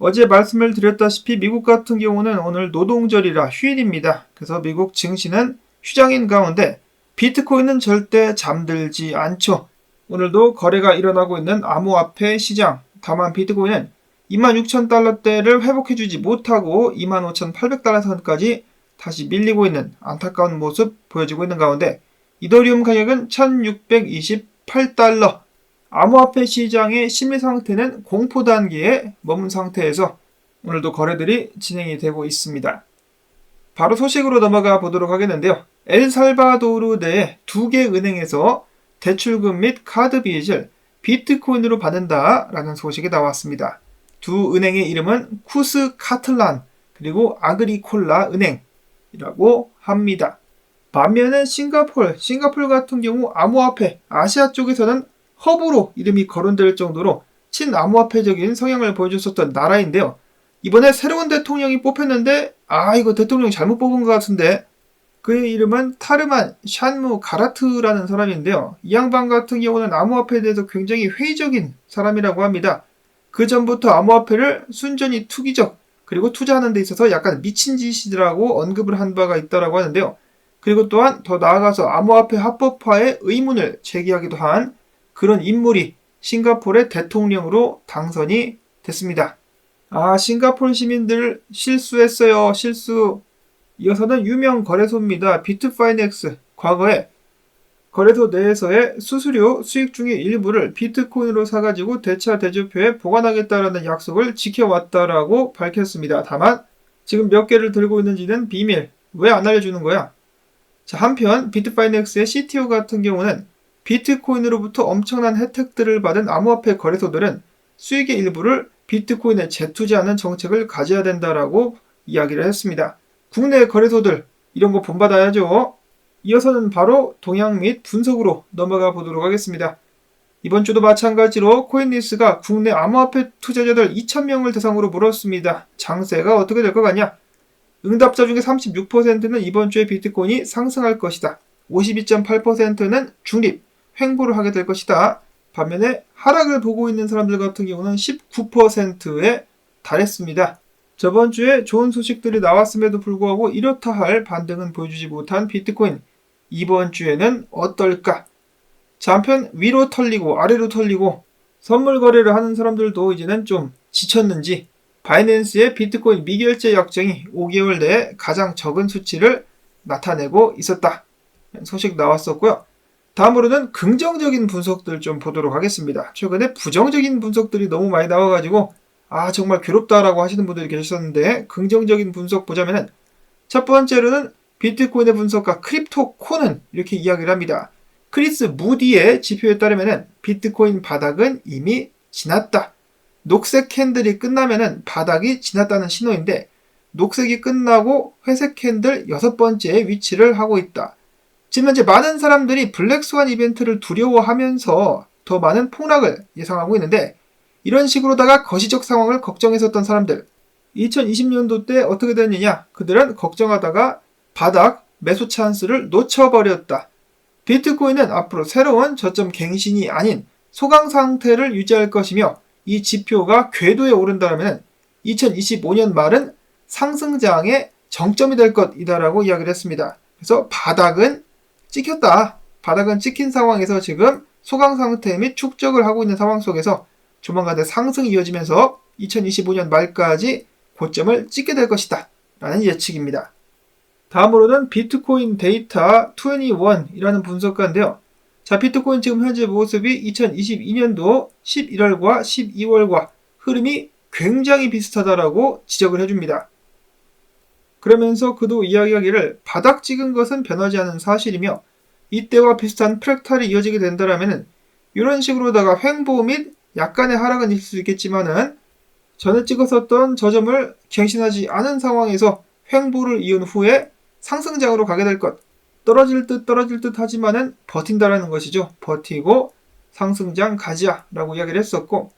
어제 말씀을 드렸다시피 미국 같은 경우는 오늘 노동절이라 휴일입니다. 그래서 미국 증시는 휴장인 가운데 비트코인은 절대 잠들지 않죠. 오늘도 거래가 일어나고 있는 암호화폐 시장. 다만 비트코인은 26,000달러대를 회복해주지 못하고 25,800달러 선까지 다시 밀리고 있는 안타까운 모습 보여지고 있는 가운데 이더리움 가격은 1,628달러. 암호화폐 시장의 심리 상태는 공포 단계에 머문 상태에서 오늘도 거래들이 진행이 되고 있습니다. 바로 소식으로 넘어가 보도록 하겠는데요. 엘살바도르 내 2개 은행에서 대출금 및 카드 빚을 비트코인으로 받는다라는 소식이 나왔습니다. 두 은행의 이름은 쿠스카틀란 그리고 아그리콜라 은행이라고 합니다. 반면에 싱가폴 같은 경우 암호화폐 아시아 쪽에서는 허브로 이름이 거론될 정도로 친암호화폐적인 성향을 보여줬었던 나라인데요. 이번에 새로운 대통령이 뽑혔는데 이거 대통령 잘못 뽑은 것 같은데 그의 이름은 타르만 샨무 가라트라는 사람인데요. 이 양반 같은 경우는 암호화폐에 대해서 굉장히 회의적인 사람이라고 합니다. 그 전부터 암호화폐를 순전히 투기적 그리고 투자하는 데 있어서 약간 미친 짓이라고 언급을 한 바가 있다고 하는데요. 그리고 또한 더 나아가서 암호화폐 합법화의 의문을 제기하기도 한 그런 인물이 싱가포르의 대통령으로 당선이 됐습니다. 싱가포르 시민들 실수했어요. 실수. 이어서는 유명 거래소입니다. 비트파이넥스. 과거에 거래소 내에서의 수수료 수익 중의 일부를 비트코인으로 사가지고 대차 대조표에 보관하겠다라는 약속을 지켜왔다라고 밝혔습니다. 다만 지금 몇 개를 들고 있는지는 비밀. 왜 안 알려주는 거야? 한편 비트파이넥스의 CTO 같은 경우는 비트코인으로부터 엄청난 혜택들을 받은 암호화폐 거래소들은 수익의 일부를 비트코인에 재투자하는 정책을 가져야 된다라고 이야기를 했습니다. 국내 거래소들 이런 거 본받아야죠. 이어서는 바로 동향 및 분석으로 넘어가 보도록 하겠습니다. 이번 주도 마찬가지로 코인리스가 국내 암호화폐 투자자들 2,000명을 대상으로 물었습니다. 장세가 어떻게 될 것 같냐? 응답자 중에 36%는 이번 주에 비트코인이 상승할 것이다. 52.8%는 중립, 횡보를 하게 될 것이다. 반면에 하락을 보고 있는 사람들 같은 경우는 19%에 달했습니다. 저번 주에 좋은 소식들이 나왔음에도 불구하고 이렇다 할 반등은 보여주지 못한 비트코인. 이번 주에는 어떨까? 한편 위로 털리고 아래로 털리고 선물 거래를 하는 사람들도 이제는 좀 지쳤는지 바이낸스의 비트코인 미결제 약정이 5개월 내에 가장 적은 수치를 나타내고 있었다. 소식 나왔었고요. 다음으로는 긍정적인 분석들 좀 보도록 하겠습니다. 최근에 부정적인 분석들이 너무 많이 나와가지고 정말 괴롭다라고 하시는 분들이 계셨는데 긍정적인 분석 보자면은 첫 번째로는 비트코인의 분석가 크립토코는 이렇게 이야기를 합니다. 크리스 무디의 지표에 따르면은 비트코인 바닥은 이미 지났다. 녹색 캔들이 끝나면은 바닥이 지났다는 신호인데 녹색이 끝나고 회색 캔들 6번째에 위치를 하고 있다. 지금 현재 많은 사람들이 블랙스완 이벤트를 두려워하면서 더 많은 폭락을 예상하고 있는데 이런 식으로다가 거시적 상황을 걱정했었던 사람들 2020년도 때 어떻게 됐느냐? 그들은 걱정하다가 바닥 매수 찬스를 놓쳐버렸다. 비트코인은 앞으로 새로운 저점 갱신이 아닌 소강 상태를 유지할 것이며 이 지표가 궤도에 오른다면 2025년 말은 상승장의 정점이 될 것이다라고 이야기를 했습니다. 그래서 바닥은 찍혔다. 바닥은 찍힌 상황에서 지금 소강 상태 및 축적을 하고 있는 상황 속에서 조만간에 상승이 이어지면서 2025년 말까지 고점을 찍게 될 것이다 라는 예측입니다. 다음으로는 비트코인 데이터 21이라는 분석가인데요. 비트코인 지금 현재 모습이 2022년도 11월과 12월과 흐름이 굉장히 비슷하다라고 지적을 해줍니다. 그러면서 그도 이야기하기를 바닥 찍은 것은 변하지 않은 사실이며 이때와 비슷한 프랙탈이 이어지게 된다면 이런 식으로다가 횡보 및 약간의 하락은 있을 수 있겠지만은 전에 찍었었던 저점을 갱신하지 않은 상황에서 횡보를 이은 후에 상승장으로 가게 될 것. 떨어질 듯 하지만은 버틴다라는 것이죠. 버티고 상승장 가자 라고 이야기를 했었고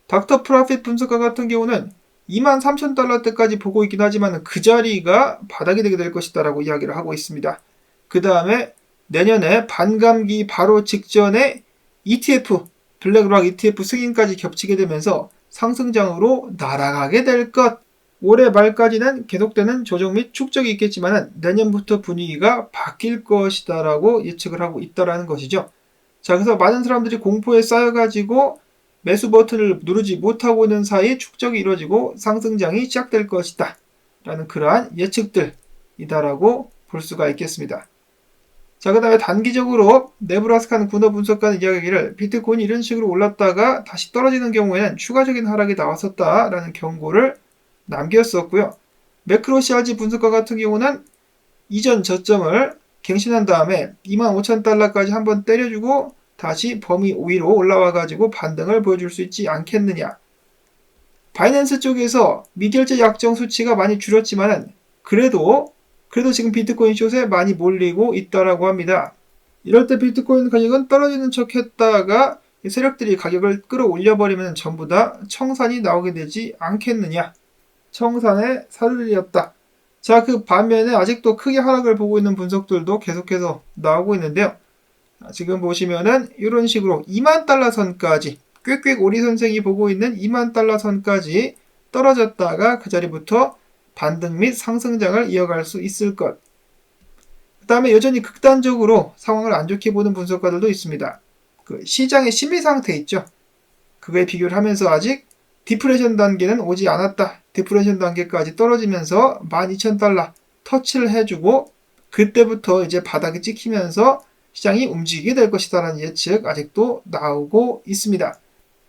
닥터 프라핏 분석가 같은 경우는 23,000달러대까지 보고 있긴 하지만 그 자리가 바닥이 되게 될 것이다 라고 이야기를 하고 있습니다. 그 다음에 내년에 반감기 바로 직전에 ETF, 블랙락 ETF 승인까지 겹치게 되면서 상승장으로 날아가게 될 것. 올해 말까지는 계속되는 조정 및 축적이 있겠지만 내년부터 분위기가 바뀔 것이다 라고 예측을 하고 있다는 것이죠. 자, 그래서 많은 사람들이 공포에 쌓여가지고 매수 버튼을 누르지 못하고 있는 사이 축적이 이루어지고 상승장이 시작될 것이다 라는 그러한 예측들이다라고 볼 수가 있겠습니다. 자, 그 다음에 단기적으로 네브라스카는 군어 분석가는 이야기를 비트코인이 이런 식으로 올랐다가 다시 떨어지는 경우에는 추가적인 하락이 나왔었다라는 경고를 남겼었고요. 매크로CRG 분석가 같은 경우는 이전 저점을 갱신한 다음에 25,000달러까지 한번 때려주고 다시 범위 위로 올라와가지고 반등을 보여줄 수 있지 않겠느냐. 바이낸스 쪽에서 미결제 약정 수치가 많이 줄었지만 그래도 지금 비트코인 숏에 많이 몰리고 있다라고 합니다. 이럴 때 비트코인 가격은 떨어지는 척 했다가 세력들이 가격을 끌어올려버리면 전부 다 청산이 나오게 되지 않겠느냐. 청산의 사르르였다. 자, 그 반면에 아직도 크게 하락을 보고 있는 분석들도 계속해서 나오고 있는데요. 지금 보시면은 이런 식으로 20,000달러 선까지 꽥꽥 오리 선생이 보고 있는 20,000달러 선까지 떨어졌다가 그 자리부터 반등 및 상승장을 이어갈 수 있을 것. 그 다음에 여전히 극단적으로 상황을 안 좋게 보는 분석가들도 있습니다. 그 시장의 심리 상태 있죠. 그거에 비교를 하면서 아직 디프레션 단계는 오지 않았다. 디프레션 단계까지 떨어지면서 12,000달러 터치를 해주고 그때부터 이제 바닥이 찍히면서 시장이 움직이게 될 것이다라는 예측 아직도 나오고 있습니다.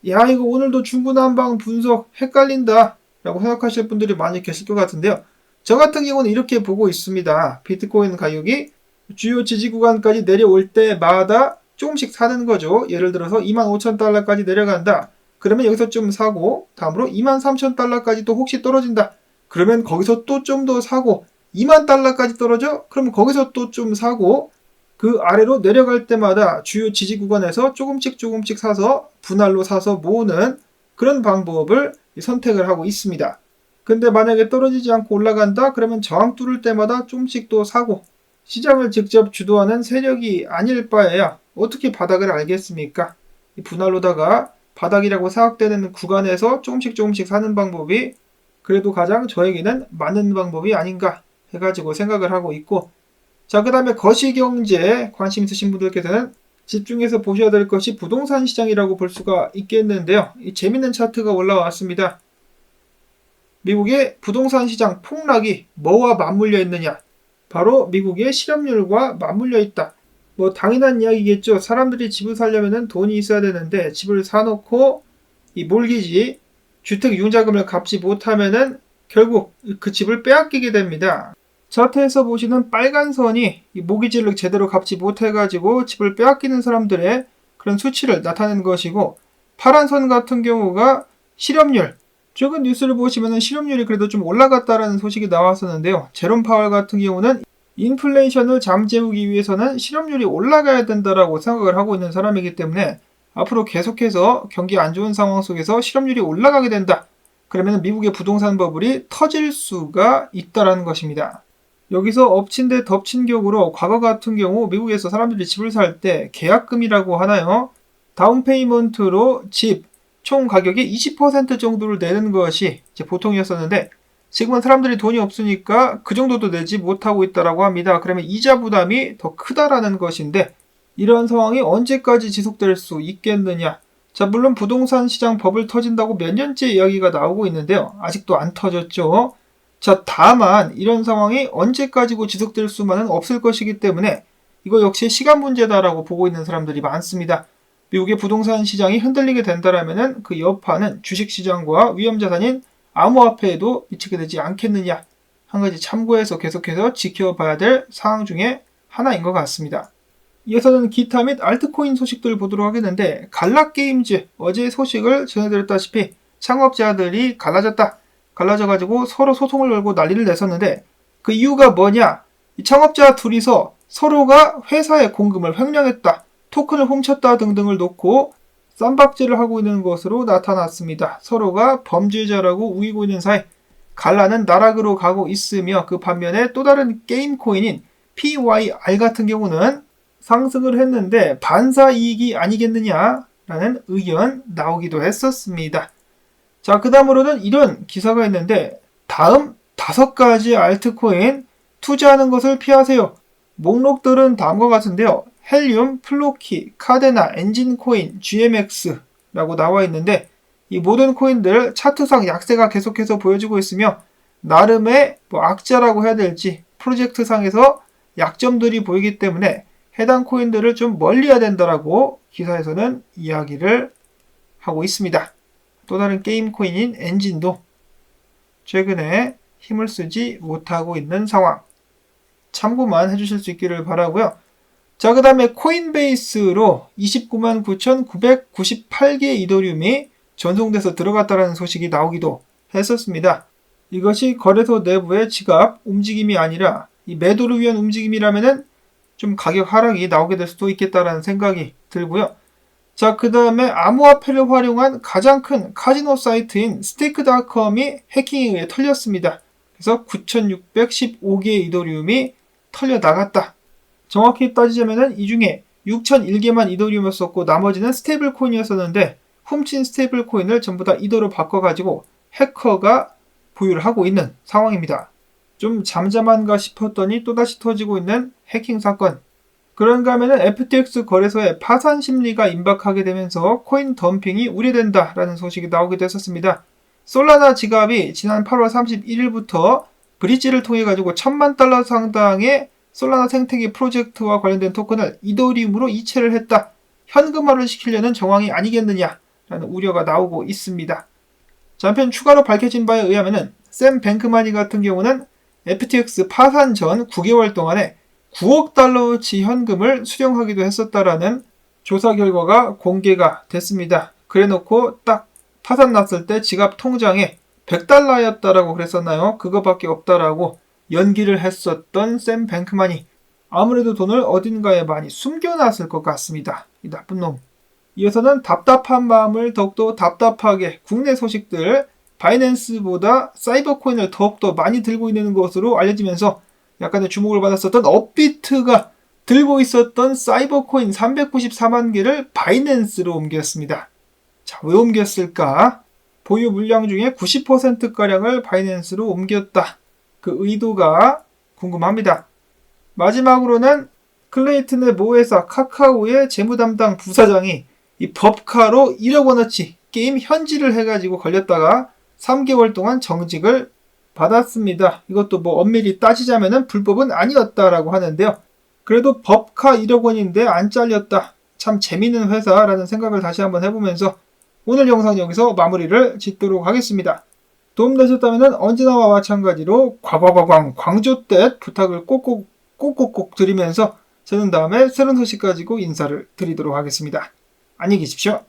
야, 이거 오늘도 중구난방 분석 헷갈린다 라고 생각하실 분들이 많이 계실 것 같은데요. 저 같은 경우는 이렇게 보고 있습니다. 비트코인 가격이 주요 지지 구간까지 내려올 때마다 조금씩 사는 거죠. 예를 들어서 25,000달러까지 내려간다. 그러면 여기서 좀 사고 다음으로 23,000달러까지 또 혹시 떨어진다. 그러면 거기서 또 좀 더 사고 20,000달러까지 떨어져? 그러면 거기서 또 좀 사고 그 아래로 내려갈 때마다 주요 지지 구간에서 조금씩 사서 분할로 사서 모으는 그런 방법을 선택을 하고 있습니다. 근데 만약에 떨어지지 않고 올라간다? 그러면 저항 뚫을 때마다 조금씩 또 사고 시장을 직접 주도하는 세력이 아닐 바에야 어떻게 바닥을 알겠습니까? 이 분할로다가 바닥이라고 생각되는 구간에서 조금씩 사는 방법이 그래도 가장 저에게는 맞는 방법이 아닌가 해가지고 생각을 하고 있고 자, 그 다음에 거시경제 관심 있으신 분들께서는 집중해서 보셔야 될 것이 부동산 시장이라고 볼 수가 있겠는데요. 이 재밌는 차트가 올라왔습니다. 미국의 부동산 시장 폭락이 뭐와 맞물려 있느냐? 바로 미국의 실업률과 맞물려 있다. 뭐 당연한 이야기겠죠. 사람들이 집을 사려면 돈이 있어야 되는데 집을 사놓고 이 몰기지 주택 융자금을 갚지 못하면은 결국 그 집을 빼앗기게 됩니다. 차트에서 보시는 빨간 선이 이 모기지를 제대로 갚지 못해가지고 집을 빼앗기는 사람들의 그런 수치를 나타내는 것이고 파란 선 같은 경우가 실업률. 최근 뉴스를 보시면 실업률이 그래도 좀 올라갔다라는 소식이 나왔었는데요. 제롬 파월 같은 경우는 인플레이션을 잠재우기 위해서는 실업률이 올라가야 된다라고 생각을 하고 있는 사람이기 때문에 앞으로 계속해서 경기 안 좋은 상황 속에서 실업률이 올라가게 된다. 그러면 미국의 부동산 버블이 터질 수가 있다라는 것입니다. 여기서 엎친 데 덮친 격으로 과거 같은 경우 미국에서 사람들이 집을 살 때 계약금이라고 하나요? 다운페이먼트로 집 총 가격의 20% 정도를 내는 것이 이제 보통이었었는데 지금은 사람들이 돈이 없으니까 그 정도도 내지 못하고 있다라고 합니다. 그러면 이자 부담이 더 크다라는 것인데 이런 상황이 언제까지 지속될 수 있겠느냐? 자, 물론 부동산 시장 버블 터진다고 몇 년째 이야기가 나오고 있는데요. 아직도 안 터졌죠. 자, 다만 이런 상황이 언제까지고 지속될 수만은 없을 것이기 때문에 이거 역시 시간 문제다라고 보고 있는 사람들이 많습니다. 미국의 부동산 시장이 흔들리게 된다라면은 그 여파는 주식시장과 위험자산인 암호화폐에도 미치게 되지 않겠느냐. 한 가지 참고해서 계속해서 지켜봐야 될 상황 중에 하나인 것 같습니다. 이어서는 기타 및 알트코인 소식들을 보도록 하겠는데 갈라게임즈 어제 소식을 전해드렸다시피 창업자들이 갈라져가지고 서로 소송을 걸고 난리를 냈었는데 그 이유가 뭐냐? 이 창업자 둘이서 서로가 회사의 공금을 횡령했다. 토큰을 훔쳤다 등등을 놓고 쌈박질을 하고 있는 것으로 나타났습니다. 서로가 범죄자라고 우기고 있는 사이 갈라는 나락으로 가고 있으며 그 반면에 또 다른 게임 코인인 PYR 같은 경우는 상승을 했는데 반사 이익이 아니겠느냐라는 의견 나오기도 했었습니다. 자, 그 다음으로는 이런 기사가 있는데 다음 5가지 알트코인 투자하는 것을 피하세요. 목록들은 다음과 같은데요. 헬륨, 플로키, 카데나, 엔진코인, GMX라고 나와 있는데 이 모든 코인들 차트상 약세가 계속해서 보여지고 있으며 나름의 악재라고 해야 될지 프로젝트상에서 약점들이 보이기 때문에 해당 코인들을 좀 멀리해야 된다라고 기사에서는 이야기를 하고 있습니다. 또 다른 게임 코인인 엔진도 최근에 힘을 쓰지 못하고 있는 상황. 참고만 해주실 수 있기를 바라고요. 자, 그 다음에 코인베이스로 29만 9,998개의 이더리움이 전송돼서 들어갔다는 소식이 나오기도 했었습니다. 이것이 거래소 내부의 지갑 움직임이 아니라 이 매도를 위한 움직임이라면은 좀 가격 하락이 나오게 될 수도 있겠다라는 생각이 들고요. 자, 그 다음에 암호화폐를 활용한 가장 큰 카지노 사이트인 스테이크닷컴이 해킹에 의해 털렸습니다. 그래서 9,615개의 이더리움이 털려 나갔다. 정확히 따지자면은 이 중에 6,001개만 이더리움이었었고 나머지는 스테이블 코인이었었는데 훔친 스테이블 코인을 전부 다 이더로 바꿔가지고 해커가 보유를 하고 있는 상황입니다. 좀 잠잠한가 싶었더니 또다시 터지고 있는 해킹 사건. 그런가 하면은 FTX 거래소의 파산 심리가 임박하게 되면서 코인 덤핑이 우려된다라는 소식이 나오기도 했었습니다. 솔라나 지갑이 지난 8월 31일부터 브릿지를 통해 가지고 $1,000만 상당의 솔라나 생태계 프로젝트와 관련된 토큰을 이더리움으로 이체를 했다. 현금화를 시키려는 정황이 아니겠느냐라는 우려가 나오고 있습니다. 자, 한편 추가로 밝혀진 바에 의하면은 샘 뱅크마니 같은 경우는 FTX 파산 전 9개월 동안에 $9억 현금을 수령하기도 했었다라는 조사 결과가 공개가 됐습니다. 그래놓고 딱 파산 났을 때 지갑 통장에 $100였다라고 그랬었나요? 그거밖에 없다라고 연기를 했었던 샘 뱅크만이 아무래도 돈을 어딘가에 많이 숨겨놨을 것 같습니다. 이 나쁜 놈. 이어서는 답답한 마음을 더욱더 답답하게 국내 소식들 바이낸스보다 사이버코인을 더욱더 많이 들고 있는 것으로 알려지면서 약간의 주목을 받았었던 업비트가 들고 있었던 사이버코인 394만 개를 바이낸스로 옮겼습니다. 자, 왜 옮겼을까? 보유 물량 중에 90%가량을 바이낸스로 옮겼다. 그 의도가 궁금합니다. 마지막으로는 클레이튼의 모회사 카카오의 재무담당 부사장이 이 법카로 1억 원어치 게임 현질을 해가지고 걸렸다가 3개월 동안 정직을 받았습니다. 이것도 엄밀히 따지자면은 불법은 아니었다라고 하는데요. 그래도 법카 1억 원인데 안 잘렸다. 참 재밌는 회사라는 생각을 다시 한번 해보면서 오늘 영상 여기서 마무리를 짓도록 하겠습니다. 도움되셨다면 언제나와 마찬가지로 광조댓 부탁을 꼭꼭 드리면서 저는 다음에 새로운 소식 가지고 인사를 드리도록 하겠습니다. 안녕히 계십시오.